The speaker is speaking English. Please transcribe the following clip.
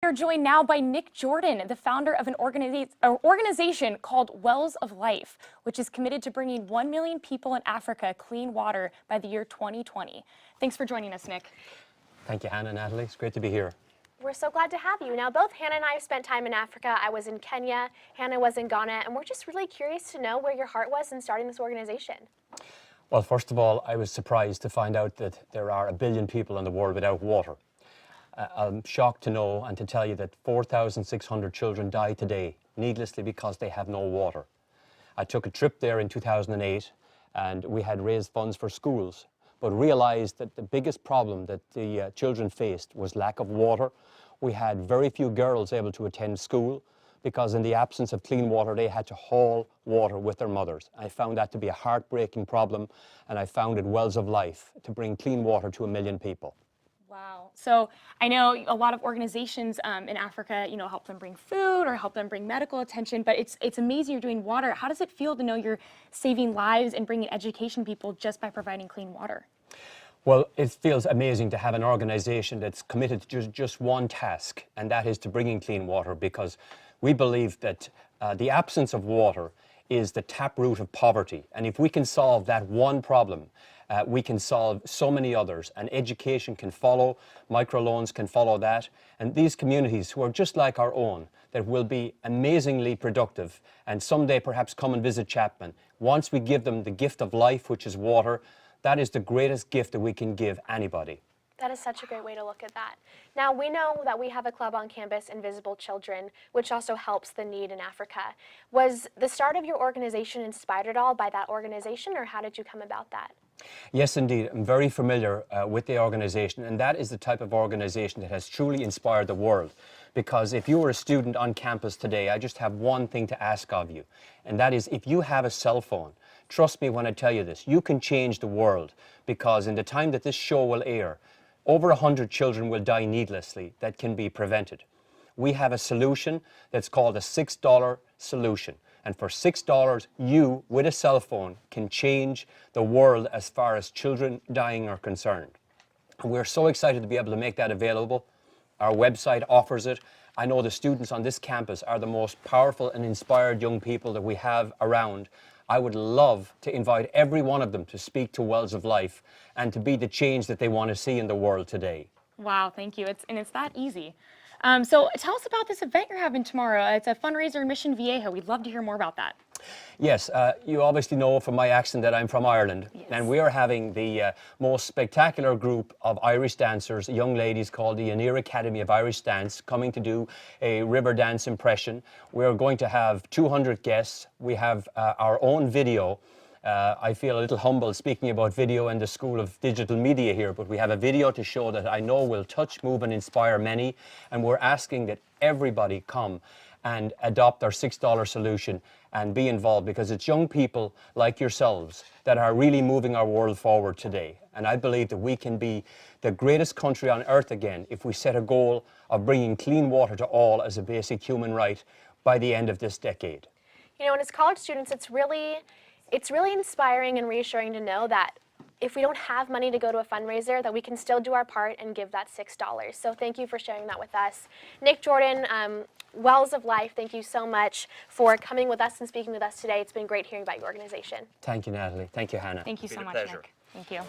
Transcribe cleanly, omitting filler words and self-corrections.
We are joined now by Nick Jordan, the founder of an organization called Wells of Life, which is committed to bringing 1 million people in Africa clean water by the year 2020. Thanks for joining us, Nick. Thank you, Hannah and Natalie. It's great to be here. We're so glad to have you. Now, both Hannah and I have spent time in Africa. I was in Kenya, Hannah was in Ghana, and we're just really curious to know where your heart was in starting this organization. Well, first of all, I was surprised to find out that there are 1 billion people in the world without water. I'm shocked to know and to tell you that 4,600 children die today needlessly because they have no water. I took a trip there in 2008 and we had raised funds for schools, but realized that the biggest problem that the children faced was lack of water. We had very few girls able to attend school because in the absence of clean water, they had to haul water with their mothers. I found that to be a heartbreaking problem, and I founded Wells of Life to bring clean water to 1 million people. Wow. So I know a lot of organizations in Africa, help them bring food or help them bring medical attention, but it's amazing you're doing water. How does it feel to know you're saving lives and bringing education to people just by providing clean water? Well, it feels amazing to have an organization that's committed to just one task, and that is to bringing clean water, because we believe that the absence of water is the taproot of poverty. And if we can solve that one problem, we can solve so many others, and education can follow, microloans can follow that, and these communities who are just like our own, that will be amazingly productive and someday perhaps come and visit Chapman. Once we give them the gift of life, which is water, that is the greatest gift that we can give anybody. That is such a great way to look at that. Now, we know that we have a club on campus, Invisible Children, which also helps the need in Africa. Was the start of your organization inspired at all by that organization, or how did you come about that? Yes, indeed. I'm very familiar with the organization, and that is the type of organization that has truly inspired the world. Because if you were a student on campus today, I just have one thing to ask of you, and that is if you have a cell phone, trust me when I tell you this, you can change the world, because in the time that this show will air, over 100 children will die needlessly that can be prevented. We have a solution that's called a $6 solution. And for $6, you, with a cell phone, can change the world as far as children dying are concerned. And we're so excited to be able to make that available. Our website offers it. I know the students on this campus are the most powerful and inspired young people that we have around. I would love to invite every one of them to speak to Wells of Life and to be the change that they want to see in the world today. Wow, thank you. It's that easy. So tell us about this event you're having tomorrow. It's a fundraiser in Mission Viejo. We'd love to hear more about that. Yes, you obviously know from my accent that I'm from Ireland. Yes. And we are having the most spectacular group of Irish dancers, young ladies called the Anir Academy of Irish Dance, coming to do a river dance impression. We're going to have 200 guests. We have our own video. I feel a little humble speaking about video in the School of Digital Media here, but we have a video to show that I know will touch, move and inspire many, and we're asking that everybody come and adopt our $6 solution and be involved, because it's young people like yourselves that are really moving our world forward today. And I believe that we can be the greatest country on earth again if we set a goal of bringing clean water to all as a basic human right by the end of this decade. You know, and as college students, it's really inspiring and reassuring to know that if we don't have money to go to a fundraiser, that we can still do our part and give that $6. So thank you for sharing that with us. Nick Jordan, Wells of Life, thank you so much for coming with us and speaking with us today. It's been great hearing about your organization. Thank you, Natalie. Thank you, Hannah. Thank you so much, pleasure. Nick. Thank you.